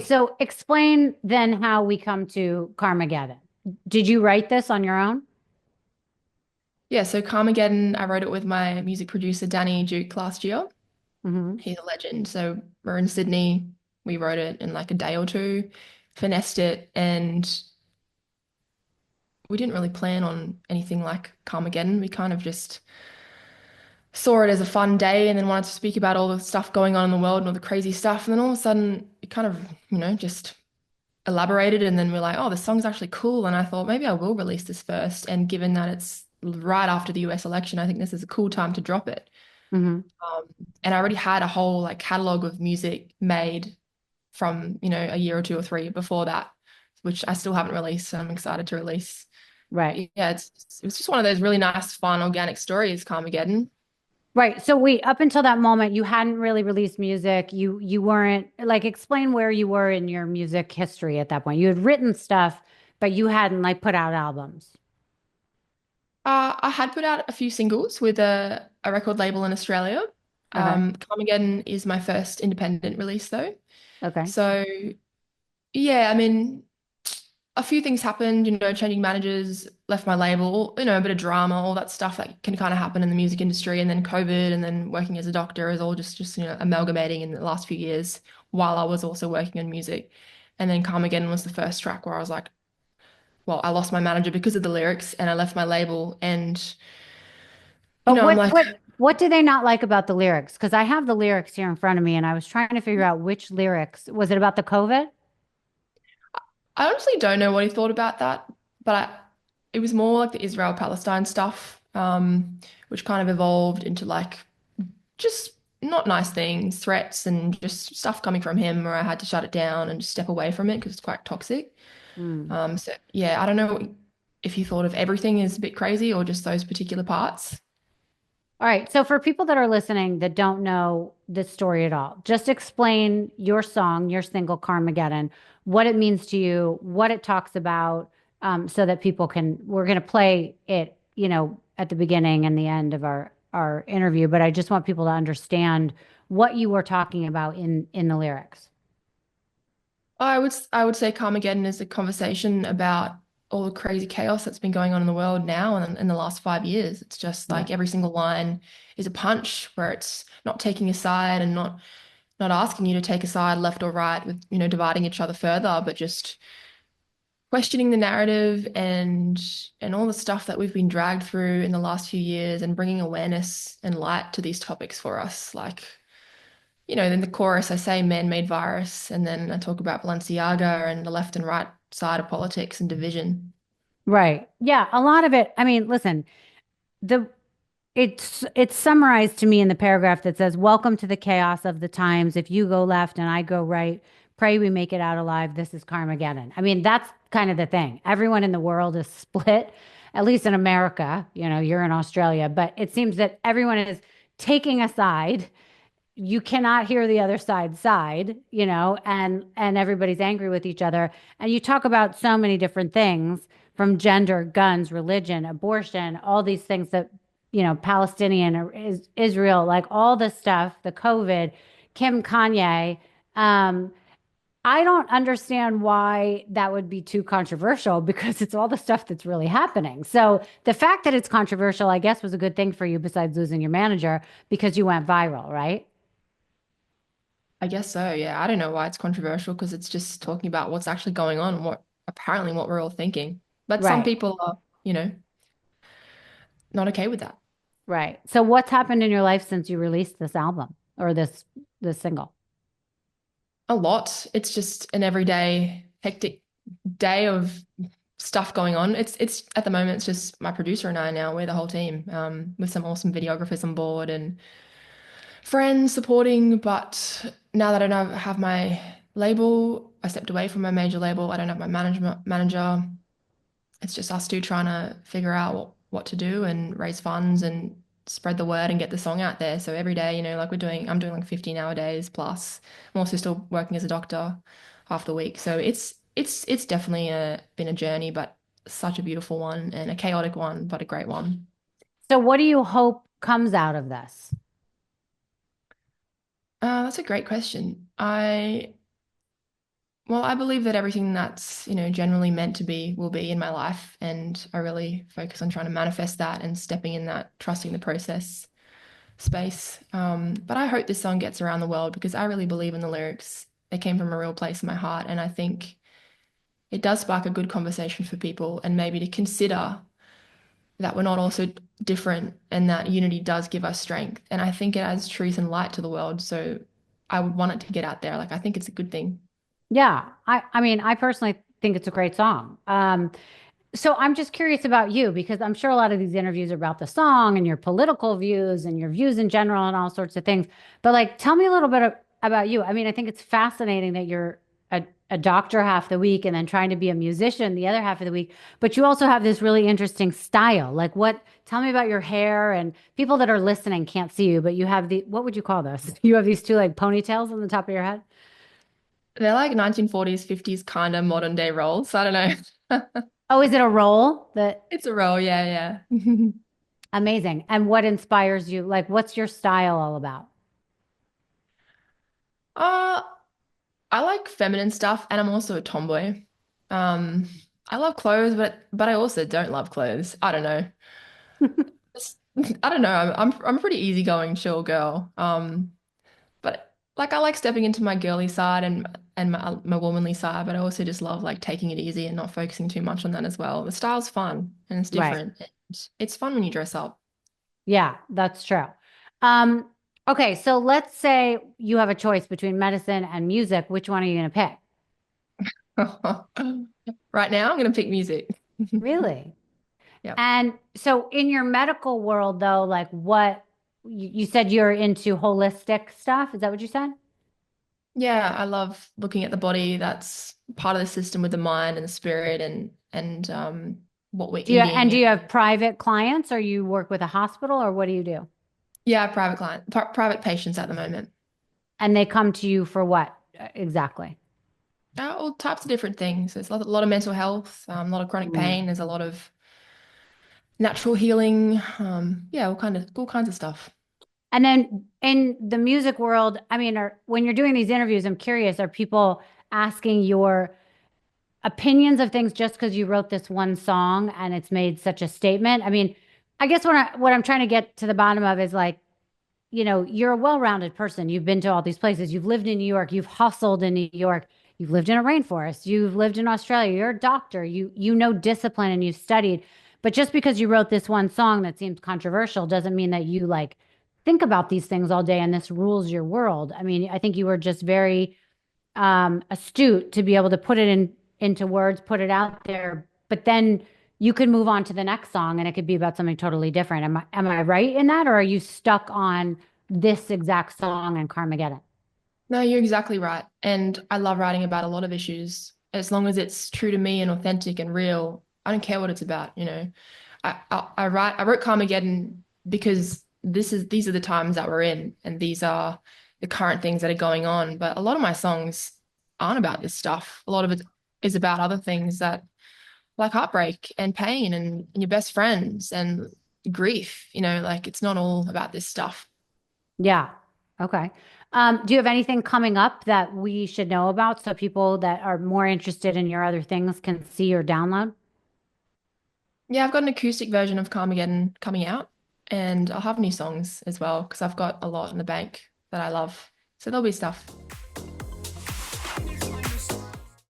So explain then how we come to Carmageddon. Did you write this on your own? Yeah, so Karmageddon, I wrote it with my music producer Danny Duke last year. Hmm. He's a legend. So we're in Sydney. We wrote it in like a day or two, finessed it, and we didn't really plan on anything like Karmageddon. We kind of just saw it as a fun day and then wanted to speak about all the stuff going on in the world and all the crazy stuff. And then all of a sudden, it kind of, just elaborated. And then we're like, oh, the song's actually cool. And I thought maybe I will release this first. And given that it's right after the US election, I think this is a cool time to drop it. Hmm. Um, and I already had a whole like catalog of music made from, a year or two or three before that, which I still haven't released. So I'm excited to release. Right. Yeah, it was just one of those really nice, fun, organic stories, Carmageddon. Right. So wait, up until that moment, you hadn't really released music. You weren't like explain where you were in your music history at that point. You had written stuff, but you hadn't like put out albums. I had put out a few singles with a record label in Australia. Okay. Carmageddon is my first independent release though. Okay. So yeah, I mean, a few things happened, changing managers, left my label, a bit of drama, all that stuff that can kind of happen in the music industry. And then COVID and then working as a doctor is all just amalgamating in the last few years while I was also working on music. And then Carmageddon was the first track where I was like, well, I lost my manager because of the lyrics and I left my label and But I'm what like, what what do they not like about the lyrics? Because I have the lyrics here in front of me, and I was trying to figure out which lyrics. Was it about the COVID? I honestly don't know what he thought about that, but it was more like the Israel-Palestine stuff, which kind of evolved into like just not nice things, threats, and just stuff coming from him where I had to shut it down and just step away from it because it's quite toxic. Hmm. So yeah, I don't know if you thought of everything as a bit crazy or just those particular parts. All right. So for people that are listening that don't know this story at all, just explain your song, your single Carmageddon, what it means to you, what it talks about, so that people can, we're going to play it, at the beginning and the end of our interview, but I just want people to understand what you were talking about in the lyrics. I would say Carmageddon is a conversation about all the crazy chaos that's been going on in the world now and in the last 5 years. It's just Yeah. like every single line is a punch where it's not taking a side and not asking you to take a side left or right with, dividing each other further, but just questioning the narrative and all the stuff that we've been dragged through in the last few years and bringing awareness and light to these topics for us. Like, in the chorus, I say man-made virus, and then I talk about Balenciaga and the left and right side of politics and division. Right. Yeah. A lot of it. I mean, listen, the it's summarized to me in the paragraph that says, "Welcome to the chaos of the times. If you go left and I go right, pray we make it out alive. This is Carmageddon." I mean, that's kind of the thing. Everyone in the world is split, at least in America. You're in Australia, but it seems that everyone is taking a side. You cannot hear the other side, and everybody's angry with each other. And you talk about so many different things from gender, guns, religion, abortion, all these things that, Palestinian or Israel, like all this stuff, the COVID, Kim, Kanye. Um, I don't understand why that would be too controversial because it's all the stuff that's really happening. So the fact that it's controversial, I guess, was a good thing for you besides losing your manager because you went viral, right? I guess so, yeah. I don't know why it's controversial because it's just talking about what's actually going on and what we're all thinking. But some Right. people are, not okay with that. Right. So what's happened in your life since you released this album or this single? A lot. It's just an everyday hectic day of stuff going on. It's at the moment it's just my producer and I now. We're the whole team, with some awesome videographers on board and friends supporting. But now that I don't have my label, I stepped away from my major label. I don't have my management manager. It's just us two trying to figure out what to do and raise funds and spread the word and get the song out there. So every day, like I'm doing like 15-hour days plus. I'm also still working as a doctor half the week. So it's definitely been a journey, but such a beautiful one and a chaotic one, but a great one. So what do you hope comes out of this? That's a great question. I Well, I believe that everything that's, generally meant to be will be in my life. And I really focus on trying to manifest that and stepping in that, trusting the process space. But I hope this song gets around the world because I really believe in the lyrics. They came from a real place in my heart. And I think it does spark a good conversation for people and maybe to consider that we're not all so different and that unity does give us strength. And I think it adds truth and light to the world. So I would want it to get out there. Like, I think it's a good thing. Yeah, I mean, I personally think it's a great song. So I'm just curious about you because I'm sure a lot of these interviews are about the song and your political views and your views in general and all sorts of things. But like, tell me a little bit about you. I mean, I think it's fascinating that you're a doctor half the week and then trying to be a musician the other half of the week. But you also have this really interesting style. Like, what? Tell me about your hair and people that are listening can't see you, but you have what would you call this? You have these two like ponytails on the top of your head. They're like 1940s, 50s kind of modern day roles. I don't know. Oh, is it a role that It's a role, yeah, yeah. amazing? And what inspires you? Like, what's your style all about? Uh, I like feminine stuff and I'm also a tomboy. Um, I love clothes, but I also don't love clothes. I don't know. It's- I don't know. I'm a pretty easygoing, chill girl. But like I like stepping into my girly side and my womanly side, but I also just love like taking it easy and not focusing too much on that as well. The style's fun and it's Right. different. It's fun when you dress up. Yeah, that's true. Um, okay, so let's say you have a choice between medicine and music. Which one are you going to pick? Right now, I'm gonna pick music. Really? Yeah. And so in your medical world, though, like what you said you're into holistic stuff. Is that what you said? Yeah, I love looking at the body. That's part of the system with the mind and the spirit and what we're Do eating. you have private clients or you work with a hospital or what do you do? Yeah, private patients at the moment. And they come to you for what exactly? All types of different things. There's a lot of mental health, a lot of chronic Mm. pain. There's a lot of natural healing. Yeah, all kinds of stuff. And then in the music world, I mean, when you're doing these interviews, I'm curious, are people asking your opinions of things just because you wrote this one song and it's made such a statement? I mean, I guess what I'm trying to get to the bottom of is like, you're a well-rounded person. You've been to all these places. You've lived in New York. You've hustled in New York. You've lived in a rainforest. You've lived in Australia. You're a doctor. You know discipline and you've studied. But just because you wrote this one song that seems controversial doesn't mean that you like think about these things all day and this rules your world. I mean, I think you were just very astute to be able to put it into words, put it out there, but then you could move on to the next song and it could be about something totally different. Am I right in that, or are you stuck on this exact song and Carmageddon? No, you're exactly right. And I love writing about a lot of issues. As long as it's true to me and authentic and real, I don't care what it's about. I wrote Carmageddon because these are the times that we're in, and these are the current things that are going on. But a lot of my songs aren't about this stuff. A lot of it is about other things that like heartbreak and pain and your best friends and grief. Like it's not all about this stuff. Yeah. Okay. Do you have anything coming up that we should know about so people that are more interested in your other things can see or download? Yeah, I've got an acoustic version of Carmageddon coming out, and I'll have new songs as well because I've got a lot in the bank that I love. So there'll be stuff.